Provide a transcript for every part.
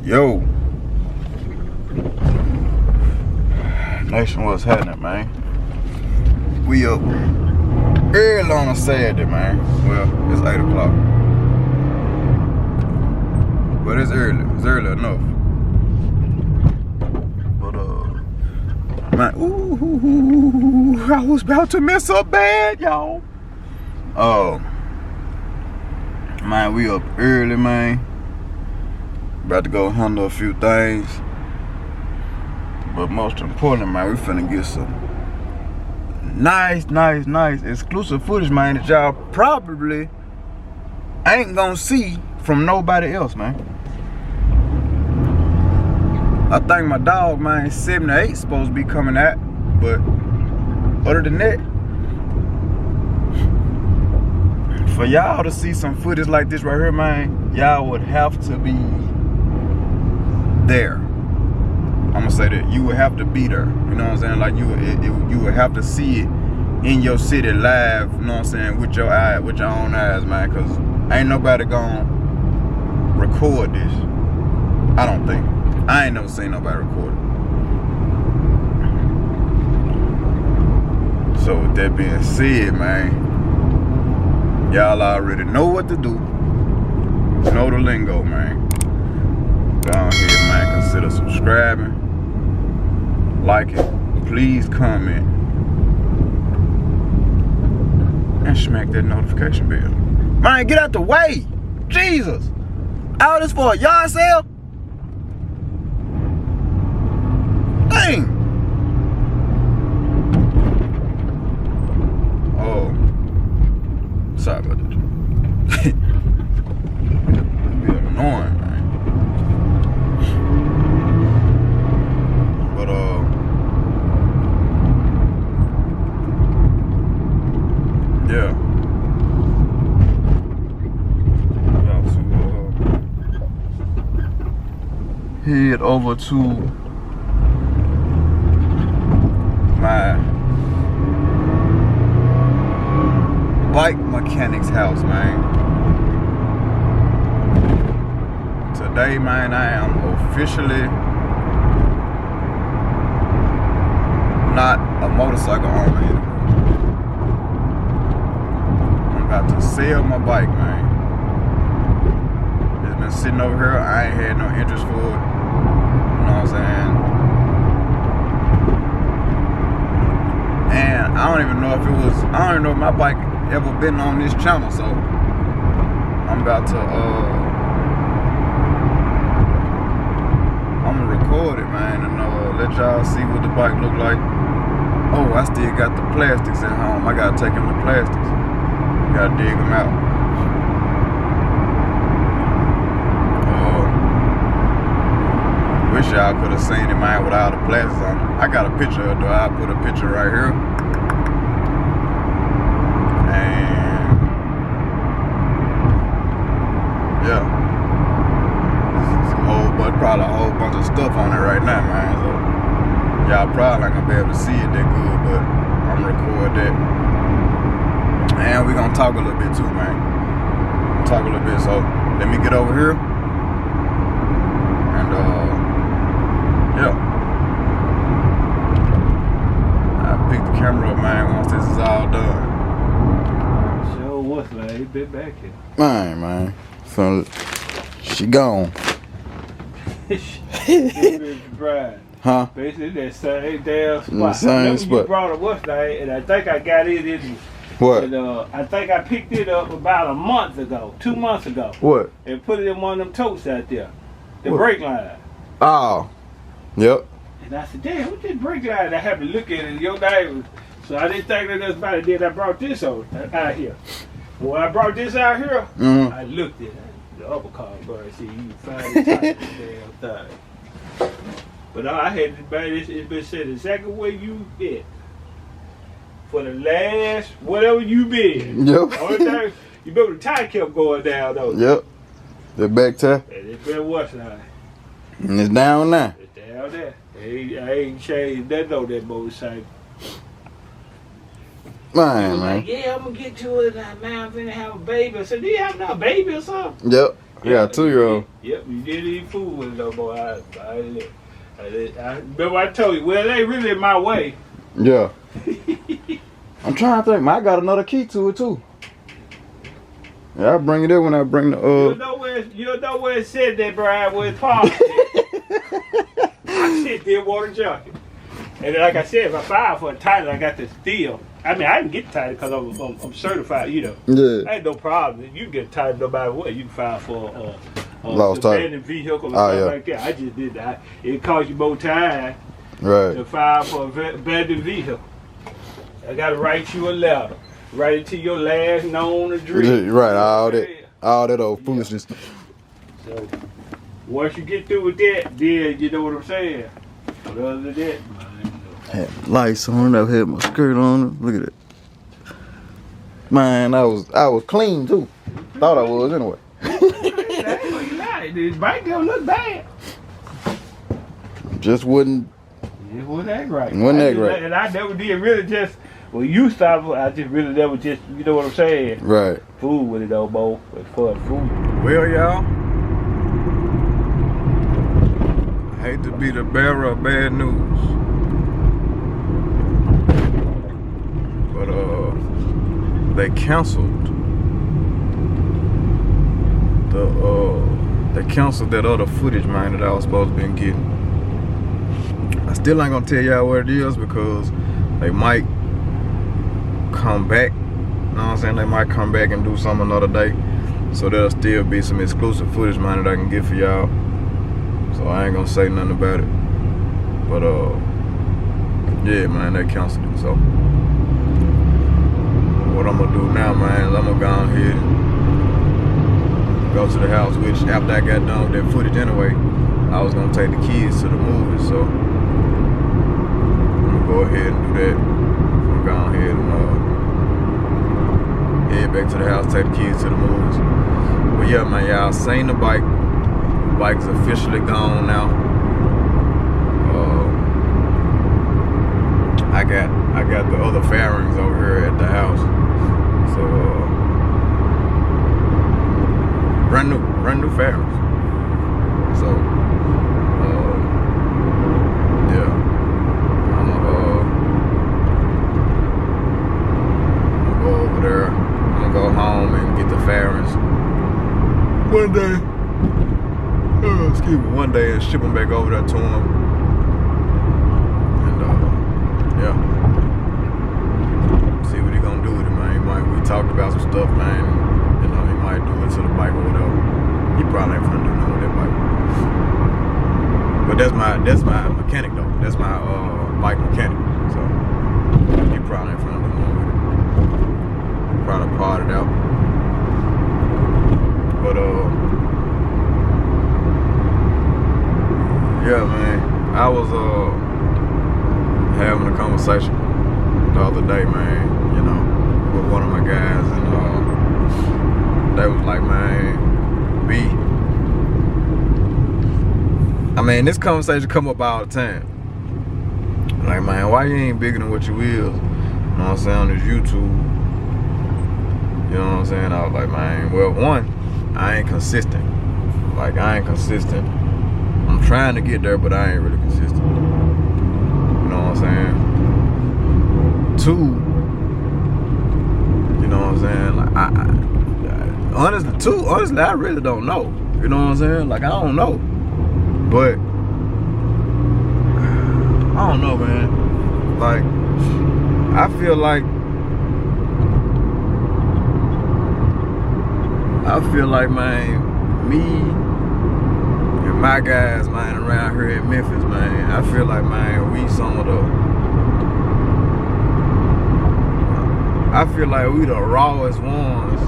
Yo. Nation, what's happening, man? We up early on a Saturday, man. Well, it's 8 o'clock. But it's early. It's early enough. But, man, ooh, I was about to mess up bad, y'all. Man, we up early, man. About to go handle a few things. But most importantly, man, we finna get some nice exclusive footage, man, that y'all probably ain't gonna see from nobody else, man. I think my dog, man, 7 or 8 supposed to be coming out, but other than that, for y'all to see some footage like this right here, man, y'all would have to be there. I'm gonna say that you would have to be there. You know what I'm saying? Like you would have to see it in your city live. You know what I'm saying? With your eye, with your own eyes, man. Cause ain't nobody gonna record this. I don't think. I ain't never seen nobody record it. So with that being said, man, y'all already know what to do. Know the lingo, man. Go on here, man. Consider subscribing. Like it, please comment, and smack that notification bell. Man, get out the way! Jesus! All this for a yard sale? Dang! Oh, sorry about that. Be annoying, man. But yeah. Head over to my bike mechanic's house, man. Today, man, I am officially not a motorcycle owner anymore. About to sell my bike, man. It's been sitting over here. I ain't had no interest for it. You know what I'm saying? And I don't even know if my bike ever been on this channel. So I'm about to I'm gonna record it, man, and let y'all see what the bike look like. Oh, I still got the plastics at home. I gotta take them to plastics. Gotta dig them out. Wish y'all could have seen it, man, without the plastics on it. I got a picture of it, though. I'll put a picture right here. And yeah, probably a whole bunch of stuff on it right now, man. So y'all probably not gonna be able to see it that good, but I'm gonna record that. And we're gonna talk a little bit too, man. Talk a little bit, so let me get over here. And yeah. I'll pick the camera up, man, once this is all done. Sure was, man. He been back here. Man. So she gone. Huh? Basically that same damn spot. The same spot. You brought it what's name, and I think I got it in. What? And, I think I picked it up about a month ago, 2 months ago. What? And put it in one of them totes out there. The What? brake line. Oh. Yep. And I said, damn, what's this brake line? I had to look at it and your name. So I didn't think that that's about it. Then I brought this out here. When I brought this out here, I looked at it. The upper car, bro. See, you find the damn thing. But all I had to buy this, it's been said exactly where you been. For the last, whatever you been. Yep. Only time, you remember the tire kept going down though. Yep. The back tire. And it's been what's now. And it's down now. It's down there. I ain't changed nothing on that motorcycle. Man. Like, yeah, I'm gonna get to it. Man, I'm finna have a baby. I said, do you have no baby or something? Yep. Yeah, 2-year-old. Yep, you didn't eat food with it though, boy. I remember I told you, well, it ain't really my way. Yeah. I'm trying to think, man. I got another key to it too. Yeah, I bring it in when I bring the You know where it said that, Brian, where it's hard. I sit there water junkie. And then, like I said, if I file for a title, I got to steal. I mean, I can get the title because I'm certified, you know. Yeah. I ain't no problem. You can get a title no matter what. You can file for lost title, abandoned vehicle or something like that. I just did that. It cost you more time to file for abandoned vehicle. I got to write you a letter. Write it to your last known address. Right, all that old foolishness. So, once you get through with that, then you know what I'm saying. But other than that, man, had lights on, I had my skirt on. Look at it. Man, I was clean too. Thought I was anyway. That's what you like. This bike don't look bad. Just wouldn't. It wasn't that right. Wasn't that right. And I never did really just. Well, you stopped. I just really never just. You know what I'm saying? Right. Food with it though, Bo. As far as food. Well, y'all. I hate to be the bearer of bad news, but they canceled that other footage, man, that I was supposed to been getting. I still ain't gonna tell y'all what it is because they might come back. You know what I'm saying? They might come back and do something another day. So there'll still be some exclusive footage, man, that I can get for y'all. So I ain't gonna say nothing about it. But yeah, man, they canceled it. So what I'm gonna do now, man, is I'm gonna go ahead and go to the house, which after I got done with that footage anyway, I was gonna take the kids to the movies. So I'm gonna go ahead and do that. I'm gonna go ahead and head back to the house, take the kids to the movies. But yeah, man, y'all seen the bike. The bike's officially gone now. I got the other fairings over here at the house. So brand new fairings. So yeah, I'm gonna go over there. I'm gonna go home and get the fairings one day. One day and ship them back over there to him. And yeah, see what he gonna do with it, man. We talked about some stuff, man. You know, he might do it to the bike or whatever. He probably ain't gonna do nothing with that bike. But that's my mechanic though. That's my bike mechanic. So he probably ain't gonna do nothing with it. Probably part it out. But yeah, man, I was having a conversation the other day, man, you know, with one of my guys, and they was like, man, I mean, this conversation come up all the time. Like, man, why you ain't bigger than what you is? You know what I'm saying, on this YouTube. You know what I'm saying? I was like, man, well, one, I ain't consistent. Like, I ain't consistent. I'm trying to get there, but I ain't really consistent. You know what I'm saying? Two, you know what I'm saying? Like, honestly, I really don't know. You know what I'm saying? Like, I don't know. But I don't know, man. Like, I feel like man, me and my guys, man, around here in Memphis, man, I feel like, man, we some of the, I feel like we the rawest ones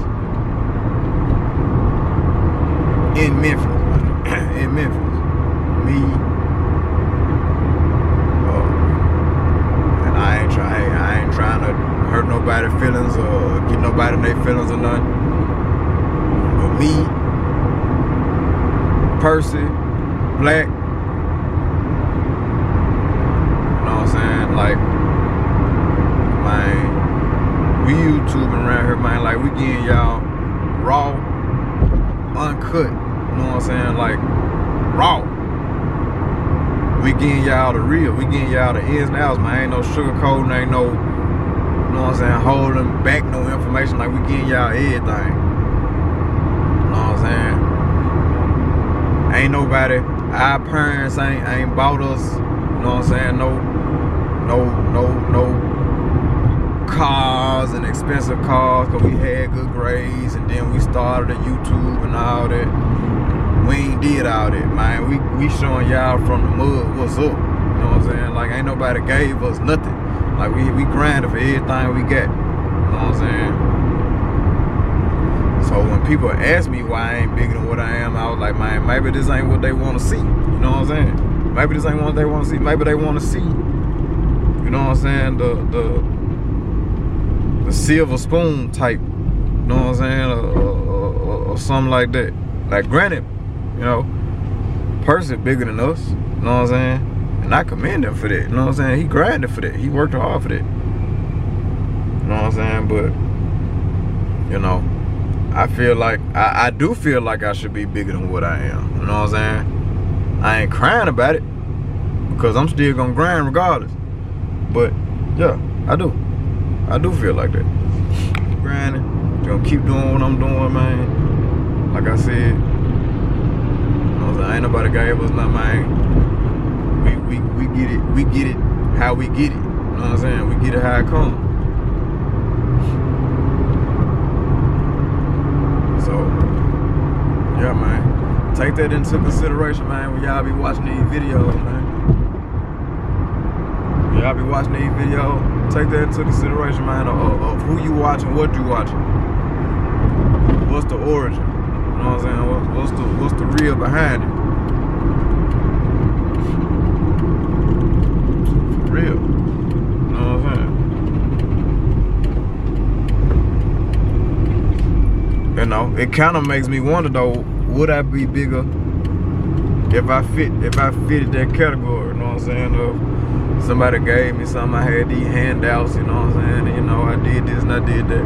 in Memphis, man. In Memphis. Me, and I ain't trying to hurt nobody's feelings or get nobody in their feelings or nothing. But me, Percy, Black, you know what I'm saying? Like, man, we YouTubing around here, man. Like, we getting y'all raw, uncut know what I'm saying, like raw. We getting y'all the real. We getting y'all the ins and outs, man. Ain't no sugarcoating, ain't no, you know what I'm saying, holding back no information. Like we getting y'all everything. You know what I'm saying? Ain't nobody, our parents ain't bought us, you know what I'm saying, no cars and expensive cars, cause we had good grades and then we started at YouTube and all that. We ain't did all that, man. We showing y'all from the mud what's up. You know what I'm saying? Like ain't nobody gave us nothing. Like we grinded for everything we got. You know what I'm saying? So when people ask me why I ain't bigger than what I am, I was like, man, maybe this ain't what they want to see. You know what I'm saying? Maybe this ain't what they want to see. Maybe they want to see, you know what I'm saying, the silver spoon type. You know what I'm saying? Or something like that. Like granted, you know, person bigger than us, you know what I'm saying? And I commend him for that, you know what I'm saying? He grinded for that. He worked hard for that. You know what I'm saying? But, you know, I feel like, I do feel like I should be bigger than what I am. You know what I'm saying? I ain't crying about it because I'm still gonna grind regardless. But, yeah, I do feel like that. Grinding, gonna keep doing what I'm doing, man. Like I said, ain't nobody gave us nothing, man. We get it how we get it. You know what I'm saying? We get it how it comes. So, yeah, man. Take that into consideration, man, when y'all be watching these videos, man. Y'all be watching these videos, take that into consideration, man, of who you watching, what you watching. What's the origin? You know what I'm saying? What's the real behind it? For real. You know what I'm saying? You know, it kind of makes me wonder though, would I be bigger if I fitted that category? You know what I'm saying? Somebody gave me something, I had these handouts, you know what I'm saying? And, you know, I did this and I did that.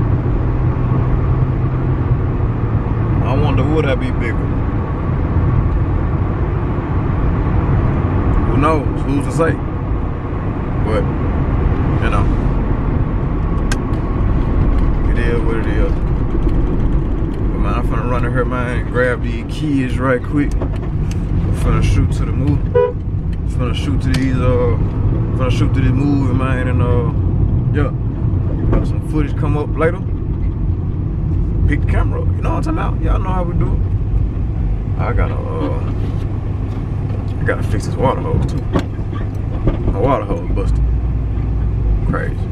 I wonder, would I be bigger? Who knows? Who's to say? But, you know, it is what it is. But man, I'm finna run in here, man, grab these kids right quick. I'm finna shoot to the movie. Finna shoot to this movie, man, and yeah, got some footage come up later. Pick the camera up, you know what I'm talking about? Y'all know how we do it. I gotta fix this water hose too. My water hose busted. Crazy.